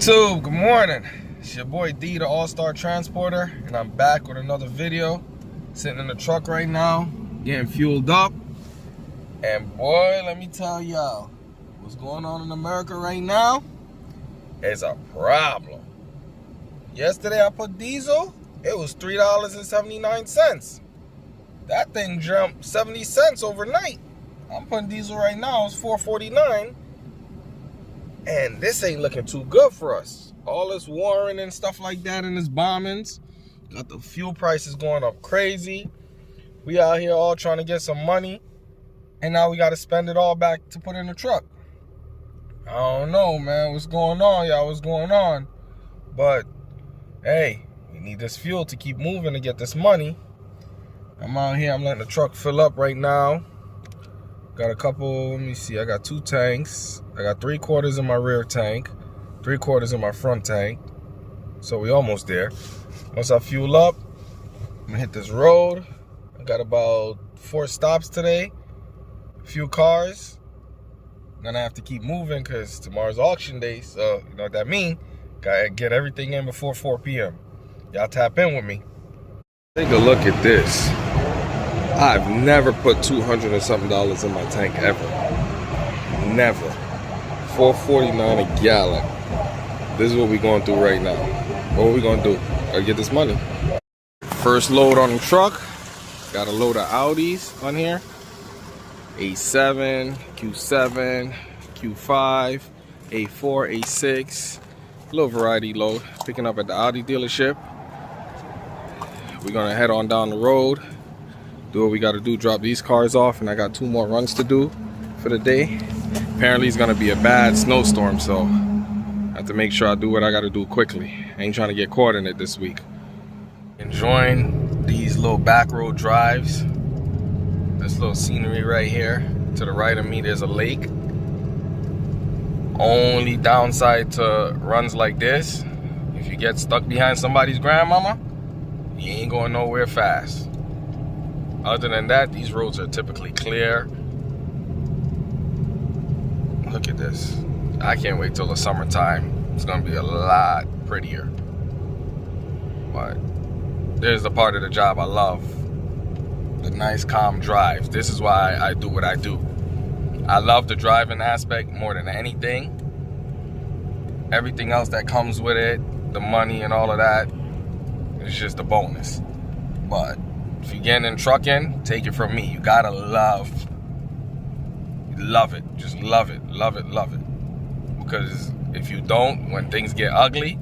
YouTube, good morning. It's your boy D, the All-Star Transporter, and I'm back with another video. Sitting in the truck right now, getting fueled up. And boy, let me tell y'all, what's going on in America right now is a problem. Yesterday I put diesel, it was $3.79. That thing jumped 70 cents overnight. I'm putting diesel right now, it's $4.49. And this ain't looking too good for us. All this warring and stuff like that and this bombings. Got the fuel prices going up crazy. We out here all trying to get some money. And now we got to spend it all back to put in the truck. I don't know, man. What's going on, y'all? What's going on? But, hey, we need this fuel to keep moving to get this money. I'm out here. I'm letting the truck fill up right now. Got a couple, let me see, I got 2 tanks. I got 3/4 in my rear tank, 3/4 in my front tank. So we almost there. Once I fuel up, I'm gonna hit this road. I got about 4 stops today, a few cars. Then I have to keep moving because tomorrow's auction day. So you know what that means. Gotta get everything in before 4 p.m. Y'all tap in with me. Take a look at this. I've never put $200 and something in my tank ever. Never. $4.49 a gallon. This is what we're going through right now. What are we going to do? Gotta get this money. First load on the truck. Got a load of Audis on here. A7, Q7, Q5, A4, A6. A little variety load. Picking up at the Audi dealership. We're going to head on down the road. Do what we got to do, drop these cars off, and I got 2 more runs to do for the day. Apparently it's gonna be a bad snowstorm, so I have to make sure I do what I got to do quickly. I ain't trying to get caught in it this week. Enjoying these little back road drives. This little scenery right here. To the right of me there's a lake. Only downside to runs like this, if you get stuck behind somebody's grandmama, you ain't going nowhere fast. Other than that, these roads are typically clear. Look at this. I can't wait till the summertime. It's gonna be a lot prettier. But there's the part of the job I love. The nice calm drives. This is why I do what I do. I love the driving aspect more than anything. Everything else that comes with it, the money and all of that, is just a bonus. But if you're getting in trucking, take it from me. You gotta love it. Just love it, love it, love it. Because if you don't, when things get ugly,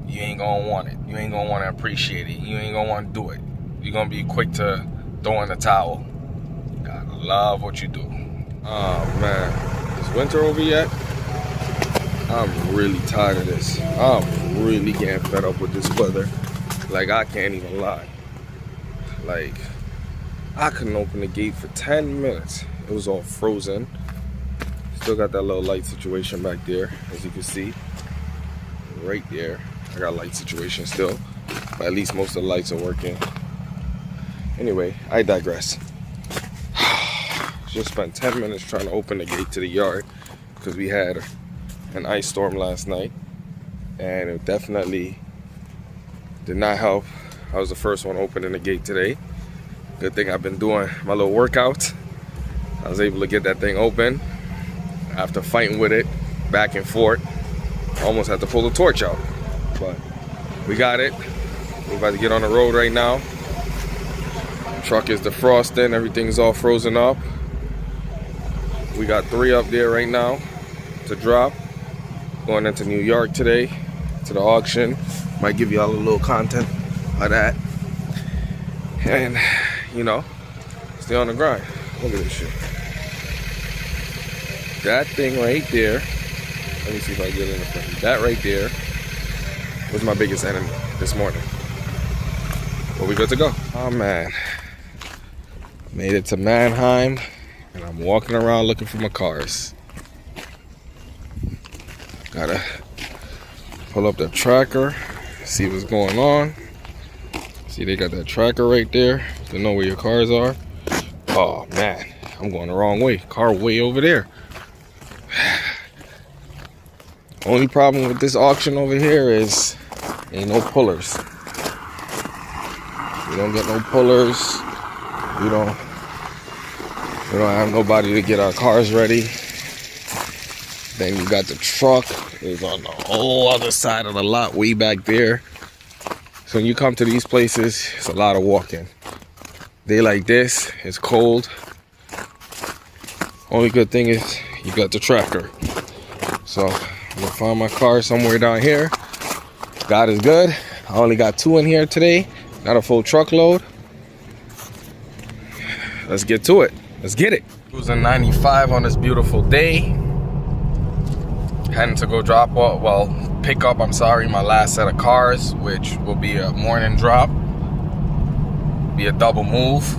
you ain't gonna want it. You ain't gonna wanna appreciate it. You ain't gonna wanna do it. You're gonna be quick to throw in the towel. Gotta love what you do. Oh man, is winter over yet? I'm really tired of this. I'm really getting fed up with this weather. Like, I can't even lie. Like, I couldn't open the gate for 10 minutes. It was all frozen. Still got that little light situation back there, as you can see. Right there. I got a light situation still. But at least most of the lights are working. Anyway, I digress. Just spent 10 minutes trying to open the gate to the yard because we had an ice storm last night. And it definitely did not help. I was the first one opening the gate today. Good thing I've been doing my little workout. I was able to get that thing open after fighting with it back and forth. I almost had to pull the torch out, but we got it. We're about to get on the road right now. The truck is defrosting, everything's all frozen up. We got 3 up there right now to drop. Going into New York today to the auction. Might give y'all a little content of that. And, you know, stay on the grind. Look at this shit. That thing right there, let me see if I get in the front. That right there was my biggest enemy this morning. But we good to go. Oh man. Made it to Mannheim, and I'm walking around looking for my cars. Gotta pull up the tracker, see what's going on. See, they got that tracker right there to know where your cars are. Oh man, I'm going the wrong way. Car way over there. Only problem with this auction over here is ain't no pullers. We don't get no pullers. We don't have nobody to get our cars ready. Then you got the truck is on the whole other side of the lot, way back there. So when you come to these places, it's a lot of walking. Day like this, it's cold. Only good thing is you got the tracker. So I'm gonna find my car somewhere down here. God is good. I only got 2 in here today, not a full truckload. Let's get to it. Let's get it. Cruising 95 on this beautiful day. Heading to go drop off, pick up, my last set of cars, which will be a morning drop. Be a double move.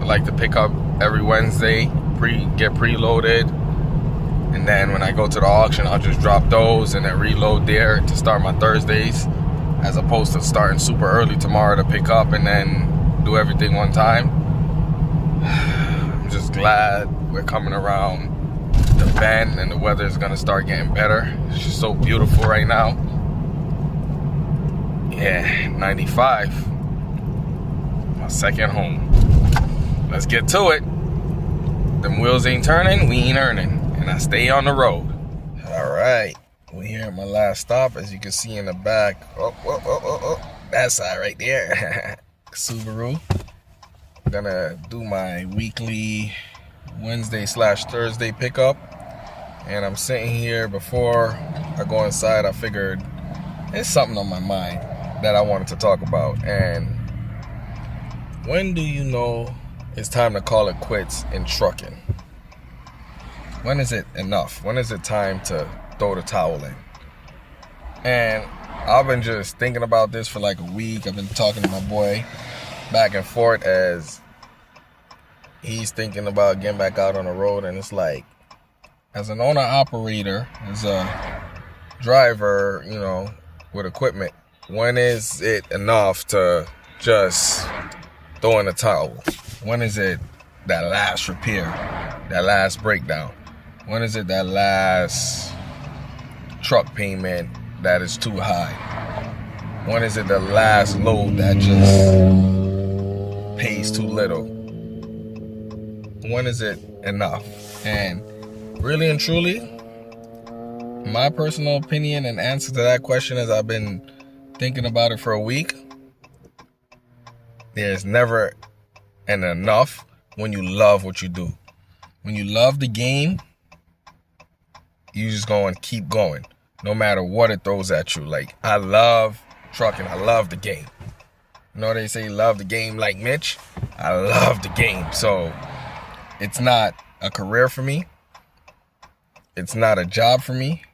I like to pick up every Wednesday, get preloaded. And then when I go to the auction, I'll just drop those and then reload there to start my Thursdays, as opposed to starting super early tomorrow to pick up and then do everything one time. I'm just glad we're coming around the bend and the weather is gonna start getting better. It's just so beautiful right now. Yeah, 95. My second home. Let's get to it. Them wheels ain't turning, we ain't earning. And I stay on the road. All right, we're here at my last stop. As you can see in the back. Oh. That side right there. Subaru. I'm gonna do my weekly Wednesday/Thursday pickup. And I'm sitting here. Before I go inside, I figured there's something on my mind that I wanted to talk about. And when do you know it's time to call it quits in trucking? When is it enough? When is it time to throw the towel in? And I've been just thinking about this for like a week. I've been talking to my boy back and forth as he's thinking about getting back out on the road. And it's like, as an owner-operator, as a driver, with equipment, when is it enough to just throw in the towel? When is it that last repair, that last breakdown? When is it that last truck payment that is too high? When is it the last load that just pays too little? When is it enough? And really and truly, my personal opinion and answer to that question is, I've been thinking about it for a week. There's never an enough when you love what you do. When you love the game, you just go and keep going, no matter what it throws at you. Like, I love trucking. I love the game. You know, they say love the game like Mitch. I love the game. So it's not a career for me. It's not a job for me.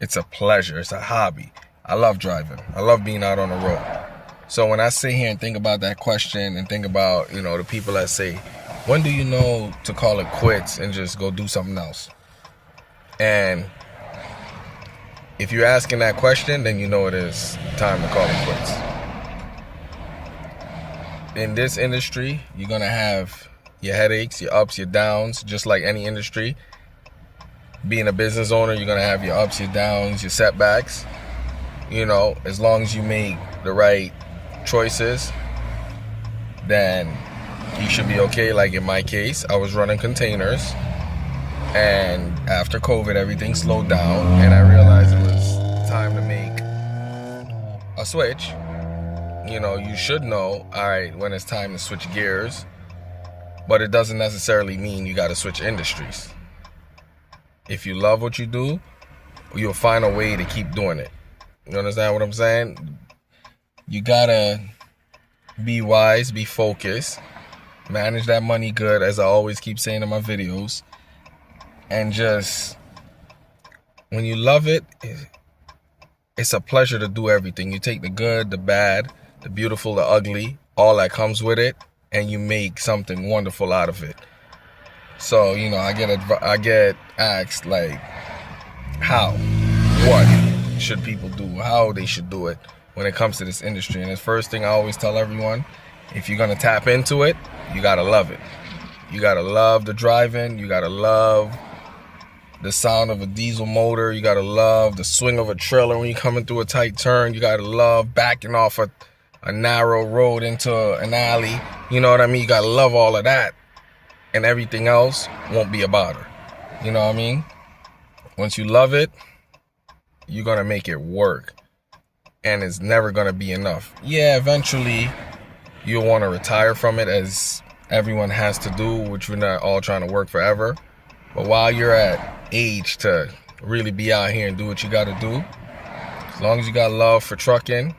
It's a pleasure. It's a hobby. I love driving. I love being out on the road. So when I sit here and think about that question and think about, the people that say, when do you know to call it quits and just go do something else? And if you're asking that question, then you know it is time to call it quits. In this industry, you're going to have your headaches, your ups, your downs, just like any industry. Being a business owner, you're going to have your ups, your downs, your setbacks. As long as you make the right choices, then you should be okay. Like in my case, I was running containers, and after COVID, everything slowed down, and I realized it was time to make a switch. You should know, all right, when it's time to switch gears, but it doesn't necessarily mean you got to switch industries. If you love what you do, you'll find a way to keep doing it. You understand what I'm saying? You gotta be wise, be focused, manage that money good, as I always keep saying in my videos. And just, when you love it, it's a pleasure to do everything. You take the good, the bad, the beautiful, the ugly, all that comes with it, and you make something wonderful out of it. So, I get asked, like, how, what, should people do, how they should do it when it comes to this industry. And the first thing I always tell everyone, if you're gonna tap into it, you gotta love it. You gotta love the driving, you gotta love the sound of a diesel motor, you gotta love the swing of a trailer when you're coming through a tight turn, you gotta love backing off a narrow road into an alley, you know what I mean? You gotta love all of that, and everything else won't be a bother, you know what I mean? Once you love it, you're gonna make it work, and it's never gonna be enough. Yeah, eventually you'll want to retire from it, as everyone has to do, which we're not all trying to work forever. But while you're at age to really be out here and do what you got to do, as long as you got love for trucking,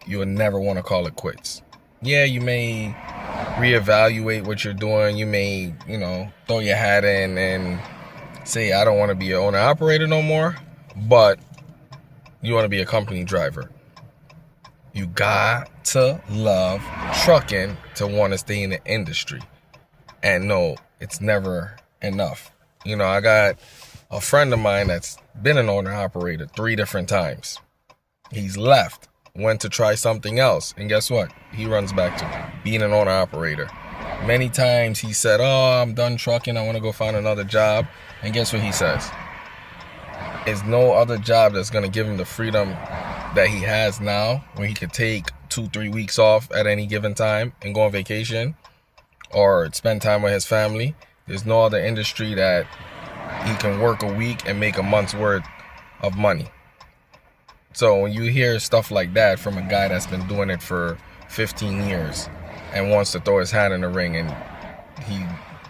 you'll never want to call it quits. Yeah, you may reevaluate what you're doing. You may, throw your hat in and say, I don't want to be an owner-operator no more, but you want to be a company driver. You got to love trucking to want to stay in the industry. And no, it's never enough. I got a friend of mine that's been an owner-operator 3 different times. He's left, went to try something else, and guess what? He runs back to being an owner-operator. Many times he said, oh, I'm done trucking, I want to go find another job. And guess what he says? There's no other job that's going to give him the freedom that he has now, where he could take 2-3 weeks off at any given time and go on vacation or spend time with his family. There's no other industry that he can work a week and make a month's worth of money. So when you hear stuff like that from a guy that's been doing it for 15 years and wants to throw his hat in the ring and he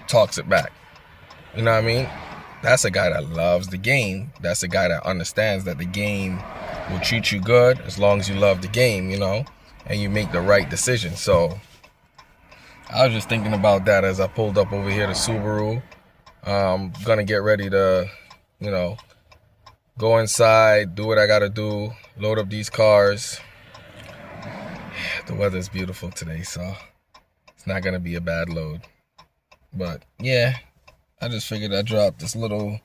talks it back, you know what I mean? That's a guy that loves the game. That's a guy that understands that the game will treat you good as long as you love the game, and you make the right decision. So I was just thinking about that as I pulled up over here to Subaru. Gonna get ready to, go inside, do what I gotta do, load up these cars. The weather's beautiful today, so it's not gonna be a bad load. But yeah, I just figured I'd drop this little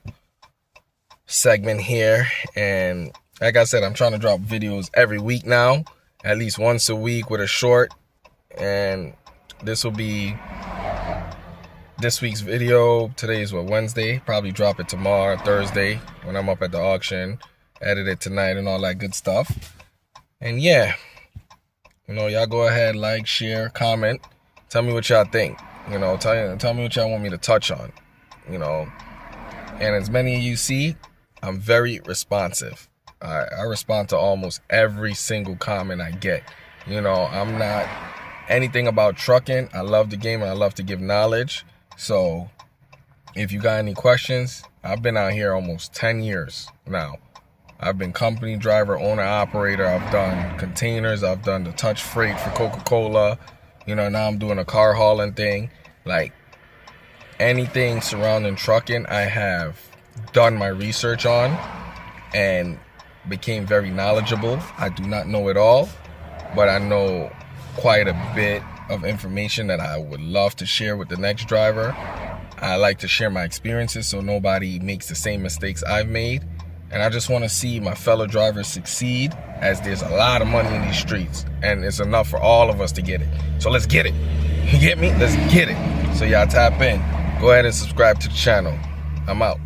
segment here. And like I said, I'm trying to drop videos every week now, at least once a week with a short. And this will be this week's video. Today is Wednesday. Probably drop it tomorrow, Thursday, when I'm up at the auction. Edit it tonight and all that good stuff. And yeah, y'all go ahead, like, share, comment. Tell me what y'all think. Tell me what y'all want me to touch on. And as many of you see, I'm very responsive. I respond to almost every single comment I get. I'm not anything about trucking. I love the game and I love to give knowledge. So if you got any questions, I've been out here almost 10 years now. I've been company driver, owner, operator. I've done containers. I've done the touch freight for Coca-Cola. Now I'm doing a car hauling thing. Like anything surrounding trucking, I have done my research on and became very knowledgeable. I do not know it all, but I know quite a bit of information that I would love to share with the next driver. I like to share my experiences so nobody makes the same mistakes I've made. And I just want to see my fellow drivers succeed, as there's a lot of money in these streets and it's enough for all of us to get it. So let's get it. You get me? Let's get it. So y'all tap in. Go ahead and subscribe to the channel. I'm out.